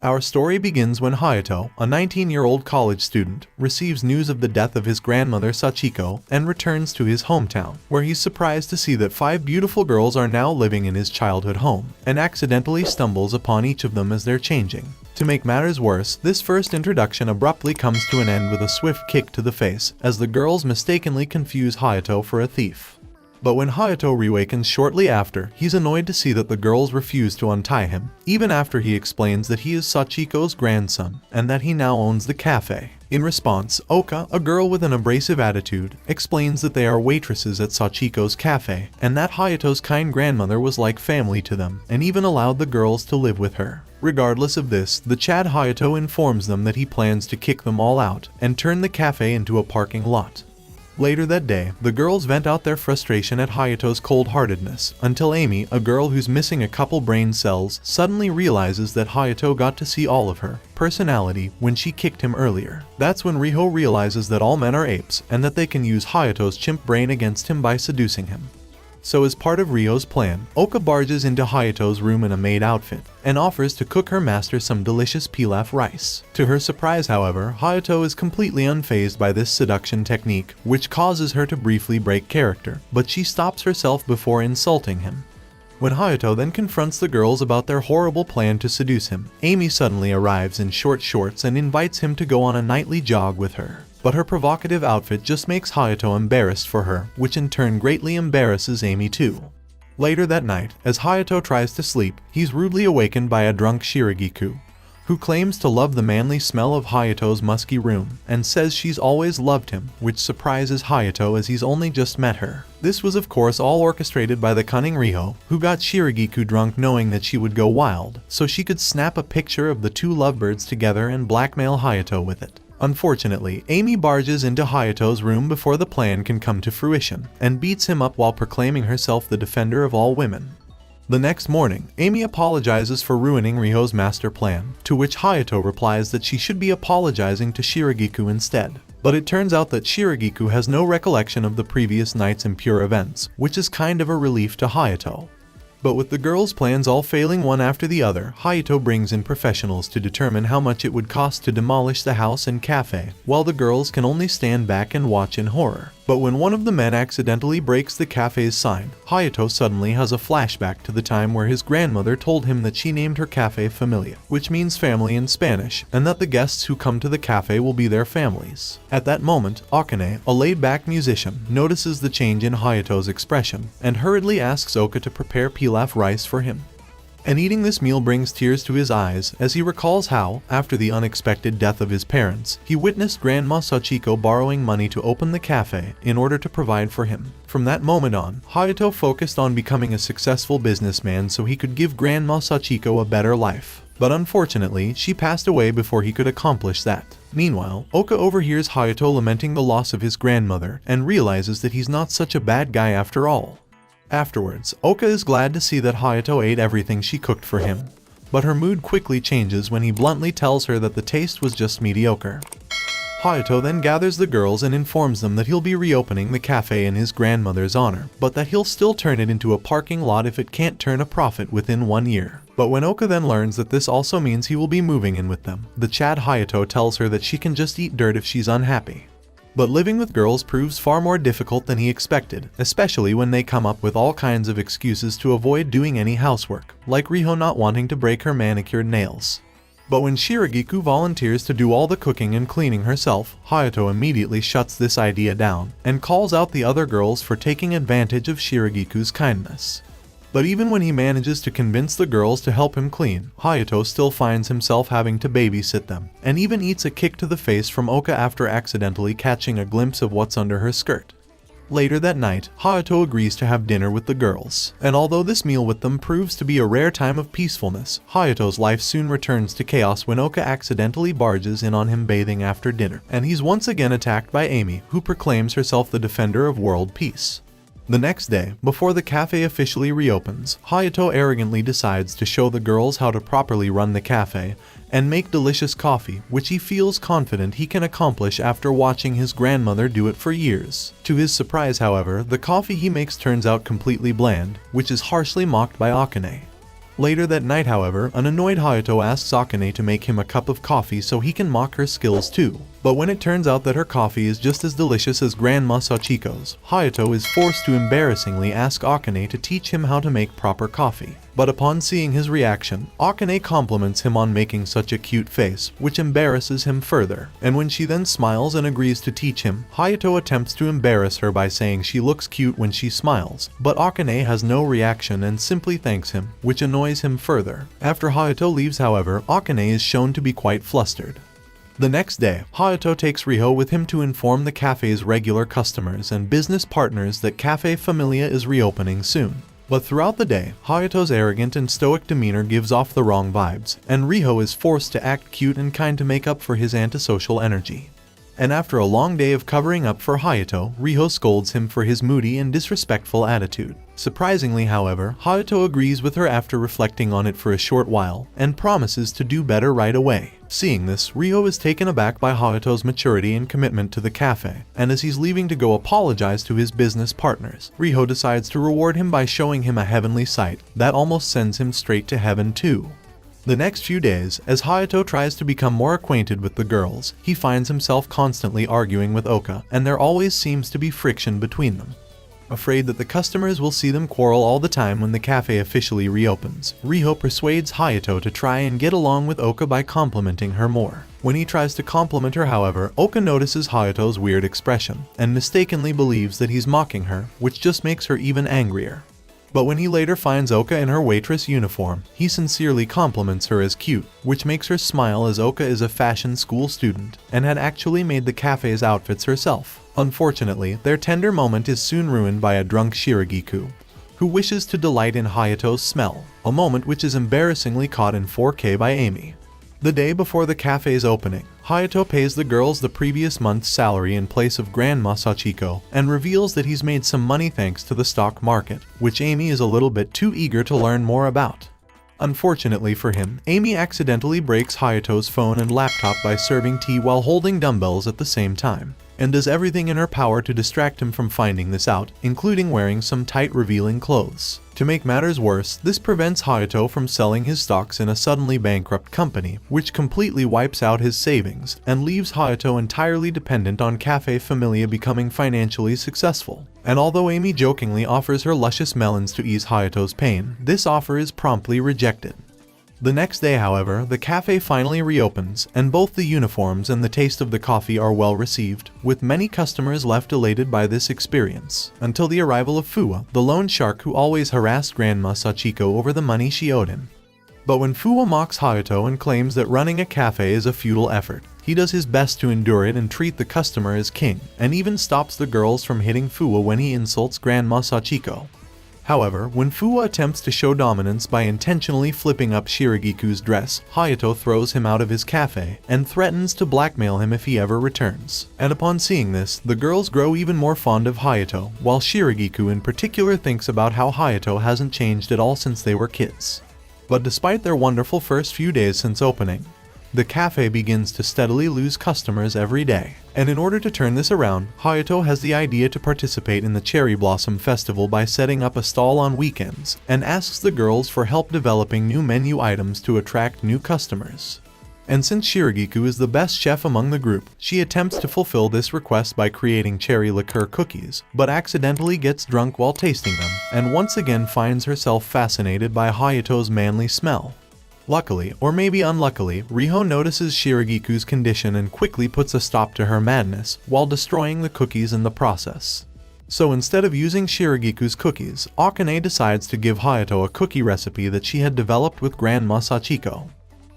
Our story begins when Hayato, a 19-year-old college student, receives news of the death of his grandmother Sachiko and returns to his hometown, where he's surprised to see that 5 beautiful girls are now living in his childhood home, and accidentally stumbles upon each of them as they're changing. To make matters worse, this first introduction abruptly comes to an end with a swift kick to the face, as the girls mistakenly confuse Hayato for a thief. But when Hayato reawakens shortly after, he's annoyed to see that the girls refuse to untie him, even after he explains that he is Sachiko's grandson, and that he now owns the cafe. In response, Oka, a girl with an abrasive attitude, explains that they are waitresses at Sachiko's cafe, and that Hayato's kind grandmother was like family to them, and even allowed the girls to live with her. Regardless of this, the Chad Hayato informs them that he plans to kick them all out, and turn the cafe into a parking lot. Later that day, the girls vent out their frustration at Hayato's cold-heartedness, until Amy, a girl who's missing a couple brain cells, suddenly realizes that Hayato got to see all of her personality when she kicked him earlier. That's when Riho realizes that all men are apes, and that they can use Hayato's chimp brain against him by seducing him. So as part of Riho's plan, Oka barges into Hayato's room in a maid outfit, and offers to cook her master some delicious pilaf rice. To her surprise, however, Hayato is completely unfazed by this seduction technique, which causes her to briefly break character, but she stops herself before insulting him. When Hayato then confronts the girls about their horrible plan to seduce him, Amy suddenly arrives in short shorts and invites him to go on a nightly jog with her. But her provocative outfit just makes Hayato embarrassed for her, which in turn greatly embarrasses Amy too. Later that night, as Hayato tries to sleep, he's rudely awakened by a drunk Shiragiku, who claims to love the manly smell of Hayato's musky room, and says she's always loved him, which surprises Hayato as he's only just met her. This was of course all orchestrated by the cunning Riho, who got Shiragiku drunk knowing that she would go wild, so she could snap a picture of the 2 lovebirds together and blackmail Hayato with it. Unfortunately, Amy barges into Hayato's room before the plan can come to fruition, and beats him up while proclaiming herself the defender of all women. The next morning, Amy apologizes for ruining Riho's master plan, to which Hayato replies that she should be apologizing to Shiragiku instead. But it turns out that Shiragiku has no recollection of the previous night's impure events, which is kind of a relief to Hayato. But with the girls' plans all failing one after the other, Hayato brings in professionals to determine how much it would cost to demolish the house and cafe, while the girls can only stand back and watch in horror. But when one of the men accidentally breaks the cafe's sign, Hayato suddenly has a flashback to the time where his grandmother told him that she named her cafe Familia, which means family in Spanish, and that the guests who come to the cafe will be their families. At that moment, Akane, a laid-back musician, notices the change in Hayato's expression, and hurriedly asks Oka to prepare pilaf rice for him. And eating this meal brings tears to his eyes as he recalls how, after the unexpected death of his parents, he witnessed Grandma Sachiko borrowing money to open the cafe in order to provide for him. From that moment on, Hayato focused on becoming a successful businessman so he could give Grandma Sachiko a better life. But unfortunately, she passed away before he could accomplish that. Meanwhile, Oka overhears Hayato lamenting the loss of his grandmother and realizes that he's not such a bad guy after all. Afterwards, Oka is glad to see that Hayato ate everything she cooked for him, but her mood quickly changes when he bluntly tells her that the taste was just mediocre. Hayato then gathers the girls and informs them that he'll be reopening the cafe in his grandmother's honor, but that he'll still turn it into a parking lot if it can't turn a profit within 1 year. But when Oka then learns that this also means he will be moving in with them, the Chad Hayato tells her that she can just eat dirt if she's unhappy. But living with girls proves far more difficult than he expected, especially when they come up with all kinds of excuses to avoid doing any housework, like Riho not wanting to break her manicured nails. But when Shiragiku volunteers to do all the cooking and cleaning herself, Hayato immediately shuts this idea down, and calls out the other girls for taking advantage of Shiragiku's kindness. But even when he manages to convince the girls to help him clean, Hayato still finds himself having to babysit them, and even eats a kick to the face from Oka after accidentally catching a glimpse of what's under her skirt. Later that night, Hayato agrees to have dinner with the girls, and although this meal with them proves to be a rare time of peacefulness, Hayato's life soon returns to chaos when Oka accidentally barges in on him bathing after dinner, and he's once again attacked by Amy, who proclaims herself the defender of world peace. The next day, before the cafe officially reopens, Hayato arrogantly decides to show the girls how to properly run the cafe and make delicious coffee, which he feels confident he can accomplish after watching his grandmother do it for years. To his surprise, however, the coffee he makes turns out completely bland, which is harshly mocked by Akane. Later that night, however, an annoyed Hayato asks Akane to make him a cup of coffee so he can mock her skills too. But when it turns out that her coffee is just as delicious as Grandma Sachiko's, Hayato is forced to embarrassingly ask Akane to teach him how to make proper coffee. But upon seeing his reaction, Akane compliments him on making such a cute face, which embarrasses him further. And when she then smiles and agrees to teach him, Hayato attempts to embarrass her by saying she looks cute when she smiles. But Akane has no reaction and simply thanks him, which annoys him further. After Hayato leaves, however, Akane is shown to be quite flustered. The next day, Hayato takes Riho with him to inform the cafe's regular customers and business partners that Cafe Familia is reopening soon. But throughout the day, Hayato's arrogant and stoic demeanor gives off the wrong vibes, and Riho is forced to act cute and kind to make up for his antisocial energy. And after a long day of covering up for Hayato, Riho scolds him for his moody and disrespectful attitude. Surprisingly, however, Hayato agrees with her after reflecting on it for a short while, and promises to do better right away. Seeing this, Riho is taken aback by Hayato's maturity and commitment to the cafe, and as he's leaving to go apologize to his business partners, Riho decides to reward him by showing him a heavenly sight that almost sends him straight to heaven too. The next few days, as Hayato tries to become more acquainted with the girls, he finds himself constantly arguing with Oka, and there always seems to be friction between them. Afraid that the customers will see them quarrel all the time when the cafe officially reopens, Riho persuades Hayato to try and get along with Oka by complimenting her more. When he tries to compliment her, however, Oka notices Hayato's weird expression, and mistakenly believes that he's mocking her, which just makes her even angrier. But when he later finds Oka in her waitress uniform, he sincerely compliments her as cute, which makes her smile as Oka is a fashion school student and had actually made the cafe's outfits herself. Unfortunately, their tender moment is soon ruined by a drunk Shiragiku, who wishes to delight in Hayato's smell, a moment which is embarrassingly caught in 4K by Amy. The day before the cafe's opening, Hayato pays the girls the previous month's salary in place of Grandma Sachiko and reveals that he's made some money thanks to the stock market, which Amy is a little bit too eager to learn more about. Unfortunately for him, Amy accidentally breaks Hayato's phone and laptop by serving tea while holding dumbbells at the same time, and does everything in her power to distract him from finding this out, including wearing some tight revealing clothes. To make matters worse, this prevents Hayato from selling his stocks in a suddenly bankrupt company, which completely wipes out his savings and leaves Hayato entirely dependent on Cafe Familia becoming financially successful. And although Amy jokingly offers her luscious melons to ease Hayato's pain, this offer is promptly rejected. The next day, however, the cafe finally reopens, and both the uniforms and the taste of the coffee are well received, with many customers left elated by this experience, until the arrival of Fuwa, the lone shark who always harassed Grandma Sachiko over the money she owed him. But when Fuwa mocks Hayato and claims that running a cafe is a futile effort, he does his best to endure it and treat the customer as king, and even stops the girls from hitting Fuwa when he insults Grandma Sachiko. However, when Fuwa attempts to show dominance by intentionally flipping up Shiragiku's dress, Hayato throws him out of his cafe and threatens to blackmail him if he ever returns. And upon seeing this, the girls grow even more fond of Hayato, while Shiragiku in particular thinks about how Hayato hasn't changed at all since they were kids. But despite their wonderful first few days since opening, the cafe begins to steadily lose customers every day. And in order to turn this around, Hayato has the idea to participate in the Cherry Blossom Festival by setting up a stall on weekends, and asks the girls for help developing new menu items to attract new customers. And since Shiragiku is the best chef among the group, she attempts to fulfill this request by creating cherry liqueur cookies, but accidentally gets drunk while tasting them, and once again finds herself fascinated by Hayato's manly smell. Luckily, or maybe unluckily, Riho notices Shiragiku's condition and quickly puts a stop to her madness, while destroying the cookies in the process. So instead of using Shiragiku's cookies, Akane decides to give Hayato a cookie recipe that she had developed with Grandma Sachiko.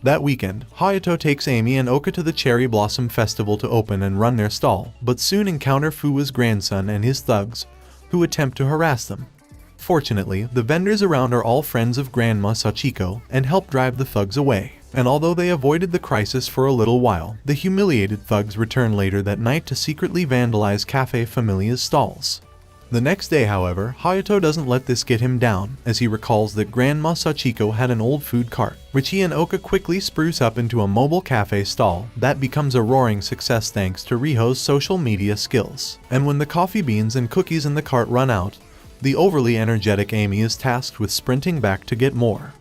That weekend, Hayato takes Amy and Oka to the Cherry Blossom Festival to open and run their stall, but soon encounter Fuwa's grandson and his thugs, who attempt to harass them. Fortunately, the vendors around are all friends of Grandma Sachiko and help drive the thugs away. And although they avoided the crisis for a little while, the humiliated thugs return later that night to secretly vandalize Cafe Familia's stalls. The next day, however, Hayato doesn't let this get him down, as he recalls that Grandma Sachiko had an old food cart, which he and Oka quickly spruce up into a mobile cafe stall that becomes a roaring success thanks to Riho's social media skills. And when the coffee beans and cookies in the cart run out, the overly energetic Amy is tasked with sprinting back to get more.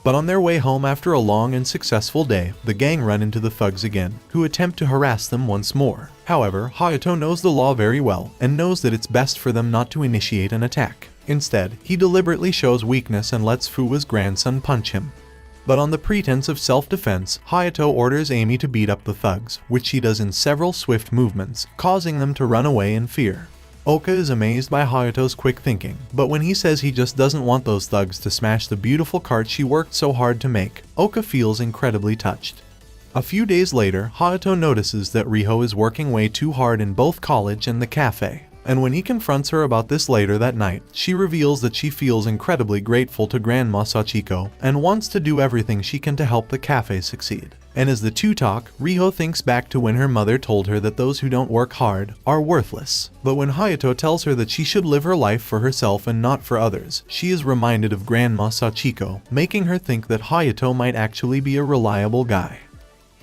But on their way home after a long and successful day, the gang run into the thugs again, who attempt to harass them once more. However, Hayato knows the law very well and knows that it's best for them not to initiate an attack. Instead, he deliberately shows weakness and lets Fuwa's grandson punch him. But on the pretense of self-defense, Hayato orders Amy to beat up the thugs, which she does in several swift movements, causing them to run away in fear. Oka is amazed by Hayato's quick thinking, but when he says he just doesn't want those thugs to smash the beautiful cart she worked so hard to make, Oka feels incredibly touched. A few days later, Hayato notices that Riho is working way too hard in both college and the cafe. And when he confronts her about this later that night, she reveals that she feels incredibly grateful to Grandma Sachiko and wants to do everything she can to help the cafe succeed. And as the two talk, Riho thinks back to when her mother told her that those who don't work hard are worthless. But when Hayato tells her that she should live her life for herself and not for others, she is reminded of Grandma Sachiko, making her think that Hayato might actually be a reliable guy.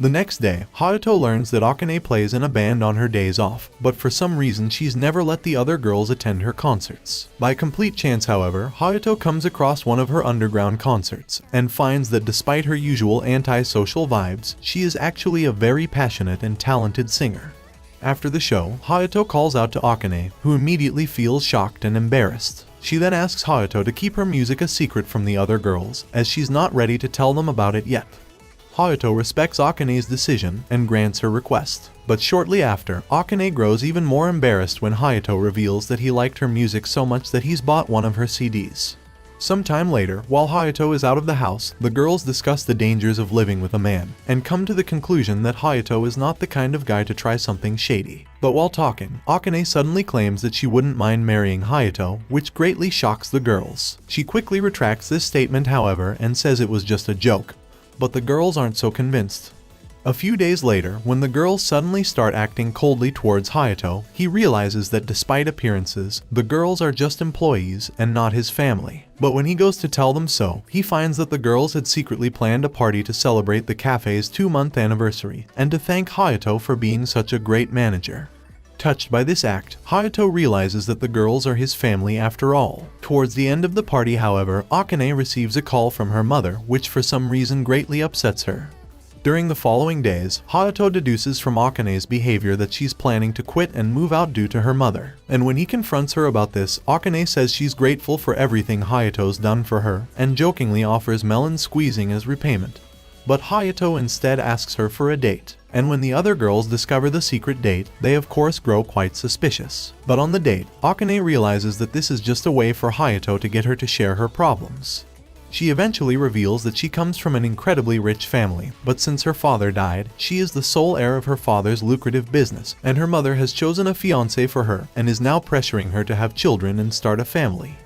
The next day, Hayato learns that Akane plays in a band on her days off, but for some reason she's never let the other girls attend her concerts. By complete chance, however, Hayato comes across one of her underground concerts, and finds that despite her usual anti-social vibes, she is actually a very passionate and talented singer. After the show, Hayato calls out to Akane, who immediately feels shocked and embarrassed. She then asks Hayato to keep her music a secret from the other girls, as she's not ready to tell them about it yet. Hayato respects Akane's decision and grants her request. But shortly after, Akane grows even more embarrassed when Hayato reveals that he liked her music so much that he's bought one of her CDs. Sometime later, while Hayato is out of the house, the girls discuss the dangers of living with a man, and come to the conclusion that Hayato is not the kind of guy to try something shady. But while talking, Akane suddenly claims that she wouldn't mind marrying Hayato, which greatly shocks the girls. She quickly retracts this statement, however, and says it was just a joke. But the girls aren't so convinced. A few days later, when the girls suddenly start acting coldly towards Hayato, he realizes that despite appearances, the girls are just employees and not his family. But when he goes to tell them so, he finds that the girls had secretly planned a party to celebrate the cafe's 2-month anniversary, and to thank Hayato for being such a great manager. Touched by this act, Hayato realizes that the girls are his family after all. Towards the end of the party, however, Akane receives a call from her mother, which for some reason greatly upsets her. During the following days, Hayato deduces from Akane's behavior that she's planning to quit and move out due to her mother. And when he confronts her about this, Akane says she's grateful for everything Hayato's done for her, and jokingly offers melon squeezing as repayment. But Hayato instead asks her for a date. And when the other girls discover the secret date, they of course grow quite suspicious. But on the date, Akane realizes that this is just a way for Hayato to get her to share her problems. She eventually reveals that she comes from an incredibly rich family, but since her father died, she is the sole heir of her father's lucrative business, and her mother has chosen a fiancé for her and is now pressuring her to have children and start a family.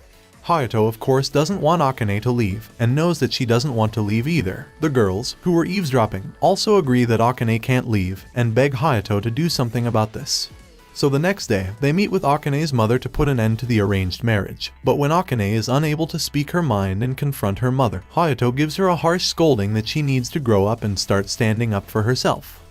Hayato of course doesn't want Akane to leave, and knows that she doesn't want to leave either. The girls, who were eavesdropping, also agree that Akane can't leave, and beg Hayato to do something about this. So the next day, they meet with Akane's mother to put an end to the arranged marriage. But when Akane is unable to speak her mind and confront her mother, Hayato gives her a harsh scolding that she needs to grow up and start standing up for herself.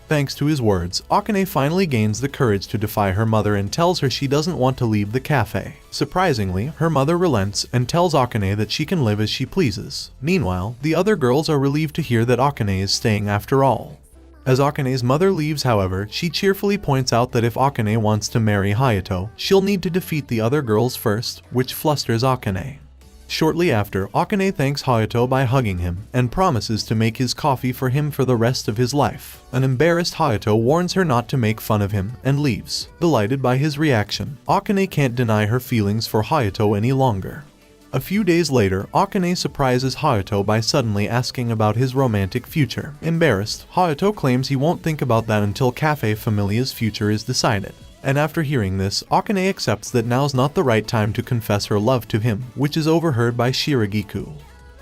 Thanks to his words, Akane finally gains the courage to defy her mother and tells her she doesn't want to leave the cafe. Surprisingly, her mother relents and tells Akane that she can live as she pleases. Meanwhile, the other girls are relieved to hear that Akane is staying after all. As Akane's mother leaves, however, she cheerfully points out that if Akane wants to marry Hayato, she'll need to defeat the other girls first, which flusters Akane. Shortly after, Akane thanks Hayato by hugging him, and promises to make his coffee for him for the rest of his life. An embarrassed Hayato warns her not to make fun of him, and leaves. Delighted by his reaction, Akane can't deny her feelings for Hayato any longer. A few days later, Akane surprises Hayato by suddenly asking about his romantic future. Embarrassed, Hayato claims he won't think about that until Cafe Familia's future is decided. And after hearing this, Akane accepts that now's not the right time to confess her love to him, which is overheard by Shiragiku.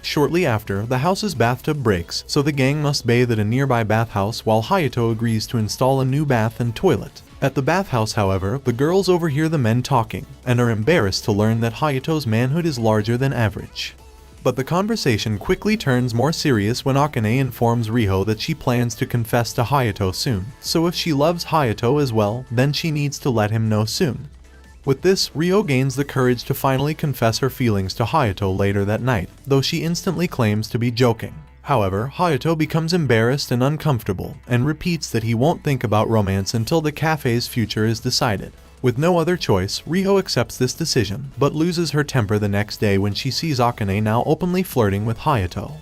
Shortly after, the house's bathtub breaks, so the gang must bathe at a nearby bathhouse while Hayato agrees to install a new bath and toilet. At the bathhouse, however, the girls overhear the men talking, and are embarrassed to learn that Hayato's manhood is larger than average. But the conversation quickly turns more serious when Akane informs Riho that she plans to confess to Hayato soon, so if she loves Hayato as well, then she needs to let him know soon. With this, Rio gains the courage to finally confess her feelings to Hayato later that night, though she instantly claims to be joking. However, Hayato becomes embarrassed and uncomfortable, and repeats that he won't think about romance until the cafe's future is decided. With no other choice, Rio accepts this decision, but loses her temper the next day when she sees Akane now openly flirting with Hayato.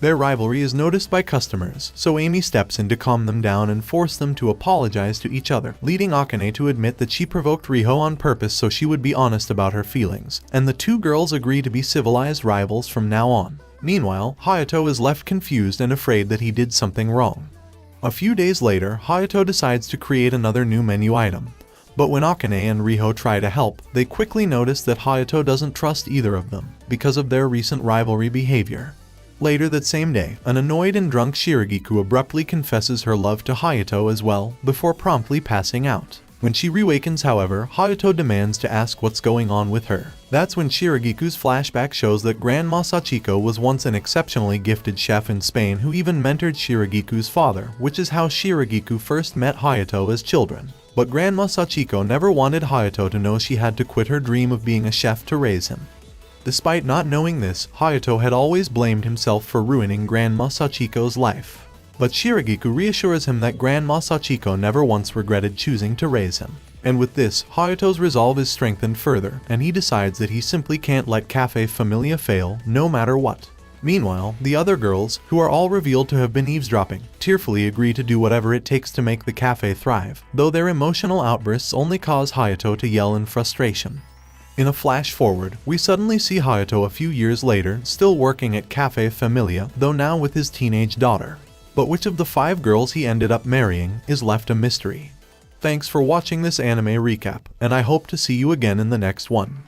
Their rivalry is noticed by customers, so Amy steps in to calm them down and force them to apologize to each other, leading Akane to admit that she provoked Rio on purpose so she would be honest about her feelings, and the two girls agree to be civilized rivals from now on. Meanwhile, Hayato is left confused and afraid that he did something wrong. A few days later, Hayato decides to create another new menu item. But when Akane and Rio try to help, they quickly notice that Hayato doesn't trust either of them, because of their recent rivalry behavior. Later that same day, an annoyed and drunk Shiragiku abruptly confesses her love to Hayato as well, before promptly passing out. When she reawakens, however, Hayato demands to ask what's going on with her. That's when Shiragiku's flashback shows that Grandma Sachiko was once an exceptionally gifted chef in Spain who even mentored Shiragiku's father, which is how Shiragiku first met Hayato as children. But Grandma Sachiko never wanted Hayato to know she had to quit her dream of being a chef to raise him. Despite not knowing this, Hayato had always blamed himself for ruining Grandma Sachiko's life. But Shiragiku reassures him that Grandma Sachiko never once regretted choosing to raise him. And with this, Hayato's resolve is strengthened further, and he decides that he simply can't let Cafe Familia fail, no matter what. Meanwhile, the other girls, who are all revealed to have been eavesdropping, tearfully agree to do whatever it takes to make the cafe thrive, though their emotional outbursts only cause Hayato to yell in frustration. In a flash forward, we suddenly see Hayato a few years later, still working at Cafe Familia, though now with his teenage daughter. But which of the 5 girls he ended up marrying is left a mystery. Thanks for watching this anime recap, and I hope to see you again in the next one.